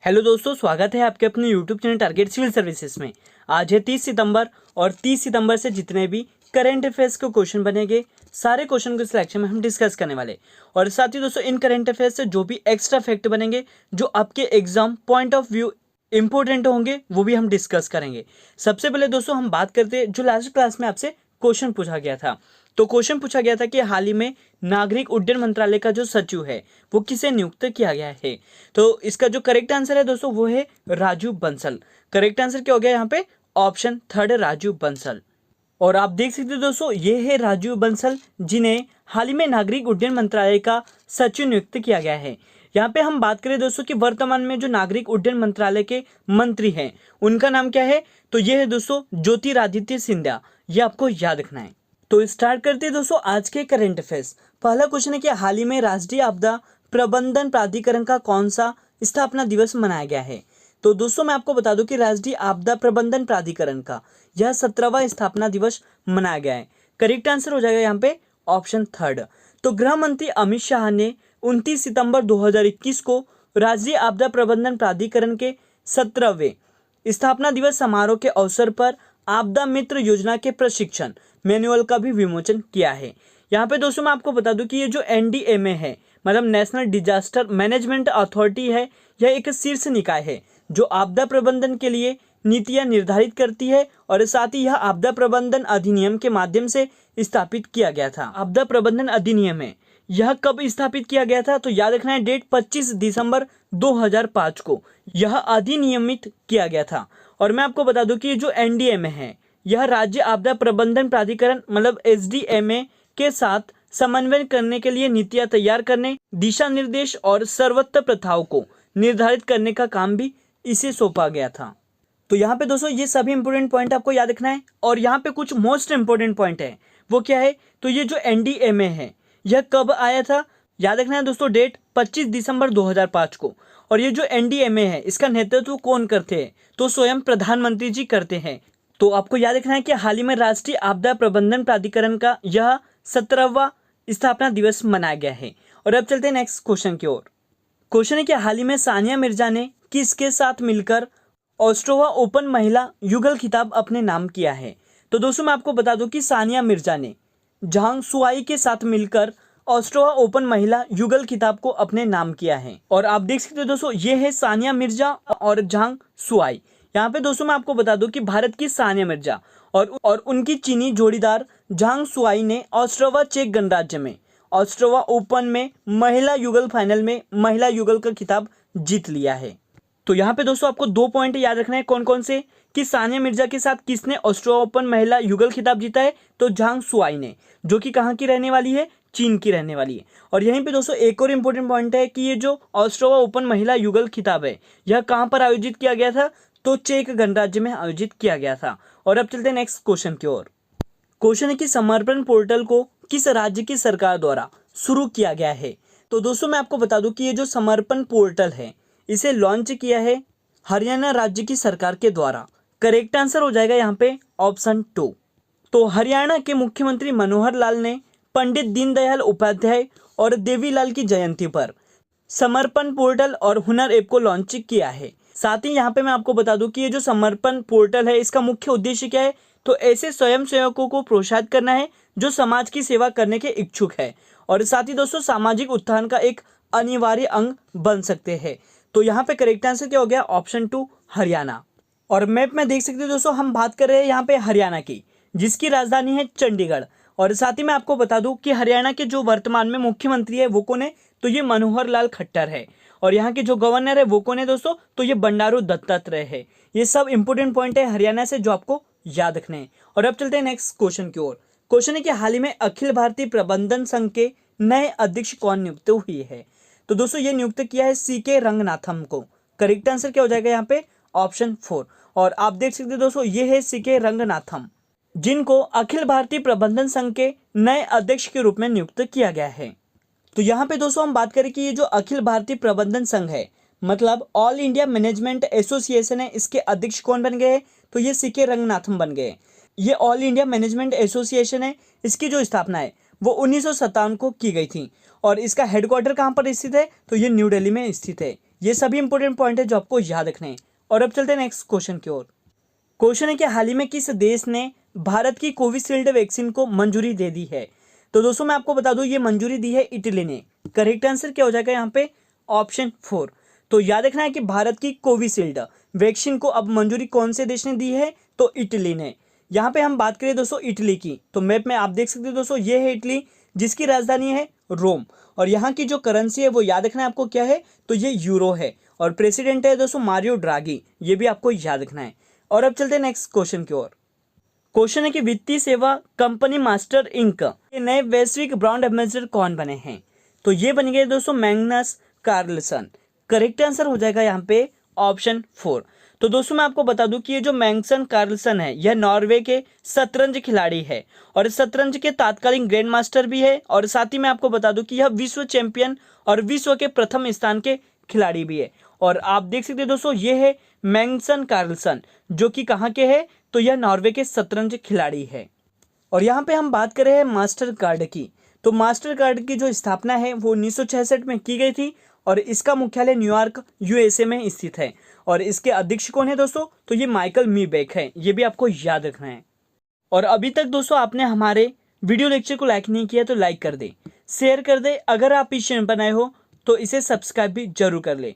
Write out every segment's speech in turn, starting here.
Hello दोस्तों, स्वागत है आपके अपने YouTube channel Target Civil Services में। आज है 30 सितंबर और 30 सितंबर से जितने भी करंट अफेयर्स के क्वेश्चन बनेंगे सारे क्वेश्चन के सिलेक्शन में हम डिस्कस करने वाले। और साथ ही दोस्तों इन करंट अफेयर्स से जो भी एक्स्ट्रा फैक्ट बनेंगे जो आपके exam point of view important होंगे वो भी हम डिस्कस करेंगे। सबसे पहले दोस्तों हम बात करते हैं जो लास्ट क्लास में आपसे क्वेश्चन पूछा गया था। तो क्वेश्चन पूछा गया था कि हाल ही में नागरिक उड्डयन मंत्रालय का जो सचिव है वो किसे नियुक्त किया गया है। तो इसका जो करेक्ट आंसर है दोस्तों वो है राजीव बंसल। करेक्ट आंसर क्या हो गया यहाँ पे? Option third, Rajeev Bansal. और आप देख सकते हैं दोस्तों ये है राजीव बंसल जिन्हें हाल ही में नागरिक उड्डयन मंत्रालय का सचिव नियुक्त किया गया है। यहाँ पे हम बात करें दोस्तों कि वर्तमान में जो नागरिक उड्डयन मंत्रालय के मंत्री हैं उनका नाम क्या है, तो ये है दोस्तों ज्योतिरादित्य सिंधिया। ये आपको याद रखना है। तो स्टार्ट करते हैं दोस्तों आज के करंट अफेयर्स। पहला क्वेश्चन है कि हाल ही में राष्ट्रीय आपदा प्रबंधन प्राधिकरण का कौन सा स्थापना दिवस मनाया गया है। तो दोस्तों मैं आपको बता दूं कि राष्ट्रीय आपदा प्रबंधन प्राधिकरण का यह 17वां स्थापना दिवस मनाया गया है। करेक्ट आंसर हो जाएगा यहाँ पे ऑप्शन थर्ड। तो गृह मंत्री अमित शाह ने 29 सितंबर 2021 को राष्ट्रीय आपदा प्रबंधन प्राधिकरण के 17वें स्थापना दिवस समारोह के अवसर पर आपदा मित्र योजना के प्रशिक्षण मैनुअल का भी विमोचन किया है। यहाँ पे दोस्तों मैं आपको बता दूं कि ये जो एनडीएमए है मतलब नेशनल डिजास्टर मैनेजमेंट अथॉरिटी है, यह एक शीर्ष निकाय है जो आपदा प्रबंधन के लिए नीतियां निर्धारित करती है और साथ ही यह आपदा प्रबंधन अधिनियम के माध्यम से स्थापित किया गया था। आपदा प्रबंधन अधिनियम है, यह कब स्थापित किया गया था? तो याद रखना है डेट 25 दिसंबर 2005 को यह अधिनियमित किया गया था। और मैं आपको बता दूं कि जो एनडीएमए है यह राज्य आपदा प्रबंधन प्राधिकरण मतलब एसडीएमए के साथ समन्वय करने के लिए नीतियां तैयार करने, दिशा निर्देश और सर्वोत्तम प्रथाओं को निर्धारित करने का काम भी इसे सौंपा गया था। तो यहाँ पे दोस्तों ये सभी इंपॉर्टेंट पॉइंट आपको याद रखना है। और यहाँ पे कुछ मोस्ट इंपॉर्टेंट पॉइंट है, वो क्या है? तो ये जो एनडीएमए है यह कब आया था? याद रखना है दोस्तों डेट 25 दिसंबर 2005 को। और ये जो एनडीएमए है इसका नेतृत्व कौन करते हैं? तो स्वयं प्रधानमंत्री जी करते हैं। तो आपको याद रखना है कि हाल ही में राष्ट्रीय आपदा प्रबंधन प्राधिकरण का यह 17वां स्थापना दिवस मनाया गया है। और अब चलते हैं नेक्स्ट क्वेश्चन की ओर। क्वेश्चन है कि हाल ही में सानिया मिर्जा ने किसके साथ मिलकर ऑस्ट्रेलिया ओपन महिला युगल खिताब अपने नाम किया है। तो दोस्तों मैं आपको बता दूं कि सानिया मिर्जा ने झांग सुआई के साथ मिलकर ऑस्ट्रेलिया ओपन महिला युगल खिताब को अपने नाम किया है। और आप देख सकते हो दोस्तों ये है सानिया मिर्जा और झांग सुआई। यहाँ पे दोस्तों मैं आपको बता दूं कि भारत की सानिया मिर्जा और उनकी चीनी जोड़ीदार झांग सुआई ने ऑस्ट्रेलिया चेक गणराज्य में ऑस्ट्रेलिया ओपन में महिला युगल फाइनल में महिला युगल का खिताब जीत लिया है। तो यहाँ पे दोस्तों आपको 2 पॉइंट याद रखना है कौन कौन से, कि सानिया मिर्जा के साथ किसने ऑस्ट्रेलिया ओपन महिला युगल खिताब जीता है? तो झांग सुआई ने, जो कि कहाँ की रहने वाली है? चीन की रहने वाली है। और यहीं पे दोस्तों एक और इम्पोर्टेंट पॉइंट है कि ये जो ऑस्ट्रेलिया ओपन महिला युगल खिताब है यह कहाँ पर आयोजित किया गया था? तो चेक गणराज्य में आयोजित किया गया था। और अब चलते हैं नेक्स्ट क्वेश्चन की ओर। क्वेश्चन है कि समर्पण पोर्टल को किस राज्य की सरकार द्वारा शुरू किया गया है। तो दोस्तों मैं आपको बता दूं कि ये जो समर्पण पोर्टल है इसे लॉन्च किया है हरियाणा राज्य की सरकार के द्वारा। करेक्ट आंसर हो जाएगा यहाँ पे ऑप्शन 2। तो हरियाणा के मुख्यमंत्री मनोहर लाल ने पंडित दीनदयाल उपाध्याय और देवीलाल की जयंती पर समर्पण पोर्टल और हुनर ऐप को लॉन्च किया है। साथ ही यहाँ पे मैं आपको बता दूं कि ये जो समर्पण पोर्टल है इसका मुख्य उद्देश्य क्या है? तो ऐसे स्वयंसेवकों को प्रोत्साहित करना है जो समाज की सेवा करने के इच्छुक है और साथ ही दोस्तों सामाजिक उत्थान का एक अनिवार्य अंग बन सकते हैं। तो यहाँ पे करेक्ट आंसर क्या हो गया? ऑप्शन 2 हरियाणा। और मैप में देख सकते हो दोस्तों हम बात कर रहे हैं यहाँ पे हरियाणा की, जिसकी राजधानी है चंडीगढ़। और साथ ही मैं आपको बता दूं कि हरियाणा के जो वर्तमान में मुख्यमंत्री है वो कौन है? तो ये मनोहर लाल खट्टर है। और यहाँ के जो गवर्नर है वो कौन है दोस्तों? तो ये बंडारू दत्तात्रेय है। ये सब इंपोर्टेंट पॉइंट है हरियाणा से जो आपको याद रखने हैं। और अब चलते हैं नेक्स्ट क्वेश्चन की ओर। क्वेश्चन है कि हाल ही में अखिल भारतीय प्रबंधन संघ के नए अध्यक्ष कौन नियुक्त हुई है। तो दोस्तों ये नियुक्त किया है सीके रंगनाथम को। करेक्ट आंसर क्या हो जाएगा यहाँ पे? ऑप्शन 4। और आप देख सकते हैं दोस्तों ये है सीके रंगनाथम, जिनको अखिल भारतीय प्रबंधन संघ के नए अध्यक्ष के रूप में नियुक्त किया गया है। तो यहाँ पे दोस्तों हम बात करें कि ये जो अखिल भारतीय प्रबंधन संघ है मतलब ऑल इंडिया मैनेजमेंट एसोसिएशन है, इसके अध्यक्ष कौन बन गए? तो ये सीके रंगनाथम बन गए। ये ऑल इंडिया मैनेजमेंट एसोसिएशन है, इसकी जो स्थापना है वो 1957 को की गई थी। और इसका हेडक्वार्टर कहाँ पर स्थित है? तो ये न्यू दिल्ली में स्थित है। ये सभी इंपॉर्टेंट पॉइंट है जो आपको याद रखने हैं। और अब चलते हैं नेक्स्ट क्वेश्चन की ओर। क्वेश्चन है कि हाल ही में किस देश ने भारत की कोविशील्ड वैक्सीन को मंजूरी दे दी है? तो दोस्तों मैं आपको बता दूं, ये मंजूरी दी है इटली ने। करेक्ट आंसर क्या हो जाएगा यहाँ पे? ऑप्शन 4। तो याद रखना है कि भारत की कोविशील्ड वैक्सीन को अब मंजूरी कौन से देश ने दी है? तो इटली ने। यहाँ पे हम बात करें दोस्तों इटली की, तो मैप में आप देख सकते हो दोस्तों, ये है इटली, जिसकी राजधानी है रोम। और यहाँ की जो करेंसी है वो याद रखना है आपको क्या है? तो ये यूरो है। और प्रेसिडेंट है दोस्तों मारियो ड्रागी, ये भी आपको याद रखना है। और अब चलते हैं नेक्स्ट क्वेश्चन की ओर। क्वेश्चन है कि वित्तीय सेवा कंपनी मास्टर इंक के नए वैश्विक ब्रांड एम्बेसडर कौन बने हैं? तो ये बन गए दोस्तों मैग्नस कार्लसन। करेक्ट आंसर हो जाएगा यहाँ पे ऑप्शन 4। तो दोस्तों मैं आपको बता दूं कि ये जो मैग्नस कार्लसन है यह नॉर्वे के शतरंज खिलाड़ी है और शतरंज के तात्कालिक ग्रैंड मास्टर भी है। और साथ ही मैं आपको बता दूं कि यह विश्व चैंपियन और विश्व के प्रथम स्थान के खिलाड़ी भी है। और आप देख सकते हैं दोस्तों, ये है मैग्नस कार्लसन, जो कि कहाँ के है? तो यह नॉर्वे के शतरंज खिलाड़ी है। और यहाँ पे हम बात कर रहे हैं मास्टर कार्ड की। तो मास्टर कार्ड की जो स्थापना है वो 1966 में की गई थी और इसका मुख्यालय न्यूयॉर्क यूएसए में स्थित है। और इसके अध्यक्ष कौन है दोस्तों? तो ये माइकल मीबेक है, ये भी आपको याद रखना है। और अभी तक दोस्तों आपने हमारे वीडियो लेक्चर को लाइक नहीं किया तो लाइक कर दे, शेयर कर दे। अगर आप इस चैनल पर नए हो तो इसे सब्सक्राइब भी जरूर कर ले।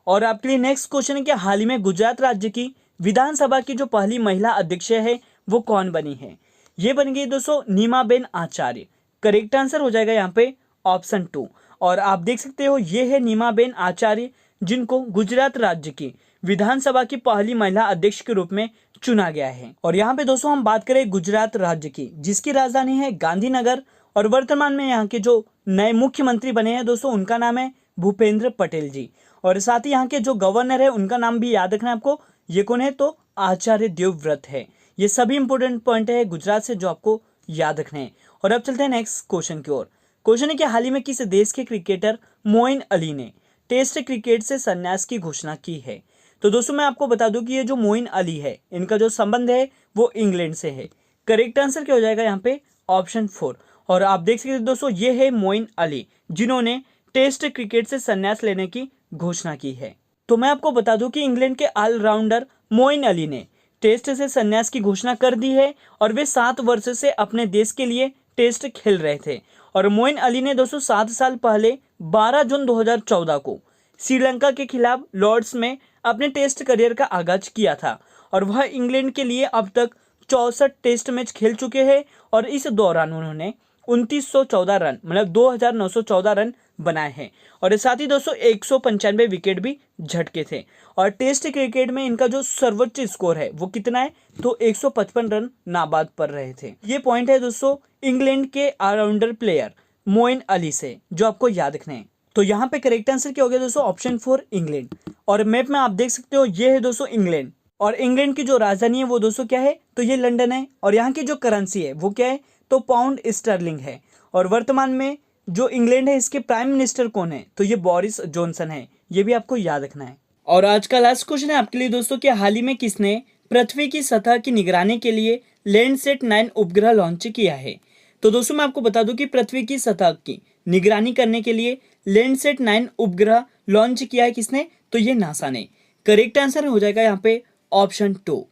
और आपके लिए नेक्स्ट क्वेश्चन है कि हाल ही में गुजरात राज्य की विधानसभा की जो पहली महिला अध्यक्ष है वो कौन बनी है? ये बन गई दोस्तों नीमाबेन आचार्य। करेक्ट आंसर हो जाएगा यहाँ पे ऑप्शन 2। और आप देख सकते हो ये है नीमाबेन आचार्य, जिनको गुजरात राज्य की विधानसभा की पहली महिला अध्यक्ष के रूप में चुना गया है। और यहाँ पे दोस्तों हम बात करें गुजरात राज्य की, जिसकी राजधानी है गांधीनगर। और वर्तमान में यहाँ के जो नए मुख्यमंत्री बने हैं दोस्तों, उनका नाम है भूपेंद्र पटेल जी। और साथ ही यहाँ के जो गवर्नर है उनका नाम भी याद रखना है आपको, ये कौन है? तो आचार्य देवव्रत है। ये सभी इंपॉर्टेंट पॉइंट है गुजरात से जो आपको याद रखने हैं। और अब चलते हैं नेक्स्ट क्वेश्चन की ओर। क्वेश्चन है कि हाल ही में किस देश के क्रिकेटर मोइन अली ने टेस्ट क्रिकेट से संन्यास की घोषणा की है? तो दोस्तों मैं आपको बता दूं कि ये जो मोइन अली है, इनका जो संबंध है वो इंग्लैंड से है। करेक्ट आंसर क्या हो जाएगा यहाँ पे? ऑप्शन 4। और आप देख सकते हैं दोस्तों, ये है मोइन अली, जिन्होंने टेस्ट क्रिकेट से संन्यास लेने की घोषणा की है। तो मैं आपको बता दूं कि इंग्लैंड के ऑलराउंडर मोइन अली ने टेस्ट से संन्यास की घोषणा कर दी है और वे 7 वर्ष से अपने देश के लिए टेस्ट खेल रहे थे। और मोइन अली ने दोस्तों 7 साल पहले 12 जून 2014 को श्रीलंका के खिलाफ लॉर्ड्स में अपने टेस्ट करियर का आगाज किया था। और वह इंग्लैंड के लिए अब तक 64 टेस्ट मैच खेल चुके हैं और इस दौरान उन्होंने 2914 रन मतलब 2914 रन बनाए हैं। और साथ ही दोस्तों 195 विकेट भी झटके थे। और टेस्ट क्रिकेट में इनका जो सर्वोच्च स्कोर है वो कितना है? तो 155 रन नाबाद पर रहे थे। ये पॉइंट है दोस्तों इंग्लैंड के ऑलराउंडर प्लेयर मोइन अली से, जो आपको याद रखने हैं। तो यहाँ पे करेक्ट आंसर क्या हो गया दोस्तों? Option 4 England. और मैप में आप देख सकते हो ये है दोस्तों इंग्लैंड। और इंग्लैंड की जो राजधानी है वो दोस्तों क्या है? तो ये लंदन है। और यहाँ की जो करेंसी है वो क्या है? तो पाउंड स्टर्लिंग है। और वर्तमान में जो इंग्लैंड है इसके प्राइम मिनिस्टर कौन है? तो ये बोरिस जॉनसन है, ये भी आपको याद रखना है। और आज का लास्ट क्वेश्चन है आपके लिए दोस्तों कि हाल ही में किसने पृथ्वी की सतह की निगरानी के लिए लैंडसैट 9 उपग्रह लॉन्च किया है? तो दोस्तों मैं आपको बता दूं कि पृथ्वी की सतह की निगरानी करने के लिए लैंडसैट 9 उपग्रह लॉन्च किया है किसने? तो ये नासा ने। करेक्ट आंसर हो जाएगा यहाँ पे ऑप्शन 2।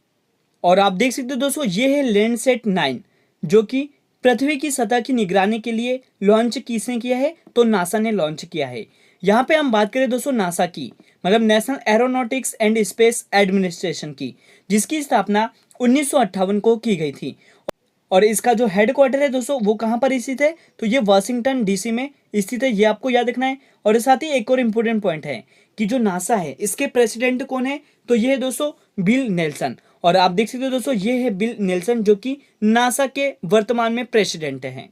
और आप देख सकते हो दोस्तों ये है लैंडसैट 9, जो कि पृथ्वी की सतह की निगरानी के लिए लॉन्च किसने किया है? तो नासा ने लॉन्च किया है। यहाँ पे हम बात करें दोस्तों नासा की, मतलब national aeronautics and space administration की, जिसकी स्थापना 1958 को की गई थी। और इसका जो हेडक्वार्टर है दोस्तों वो कहाँ पर स्थित है? तो ये वाशिंगटन डीसी में स्थित है, ये आपको याद रखना है। और साथ ही एक और इम्पोर्टेंट पॉइंट है कि जो नासा है इसके प्रेसिडेंट कौन है? तो ये है दोस्तों बिल नेल्सन। और आप देख सकते हो दोस्तों ये है बिल नेल्सन, जो कि नासा के वर्तमान में प्रेसिडेंट हैं।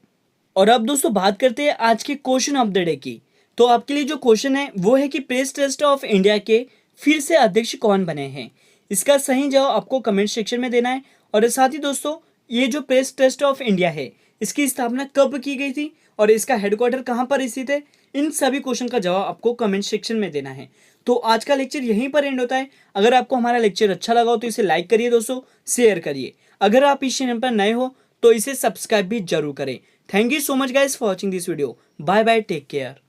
और अब दोस्तों बात करते हैं आज के क्वेश्चन ऑफ द डे की। तो आपके लिए जो क्वेश्चन है वो है कि प्रेस ट्रस्ट ऑफ इंडिया के फिर से अध्यक्ष कौन बने हैं? इसका सही जवाब आपको कमेंट सेक्शन में देना है। और साथ ही दोस्तों ये जो प्रेस ट्रस्ट ऑफ इंडिया है इसकी स्थापना कब की गई थी और इसका हेडक्वार्टर कहाँ पर स्थित है, इन सभी क्वेश्चन का जवाब आपको कमेंट सेक्शन में देना है। तो आज का लेक्चर यहीं पर एंड होता है। अगर आपको हमारा लेक्चर अच्छा लगा हो तो इसे लाइक करिए दोस्तों, शेयर करिए। अगर आप इस चैनल पर नए हो तो इसे सब्सक्राइब भी जरूर करें। Thank you so much guys for watching this video. Bye bye, take care.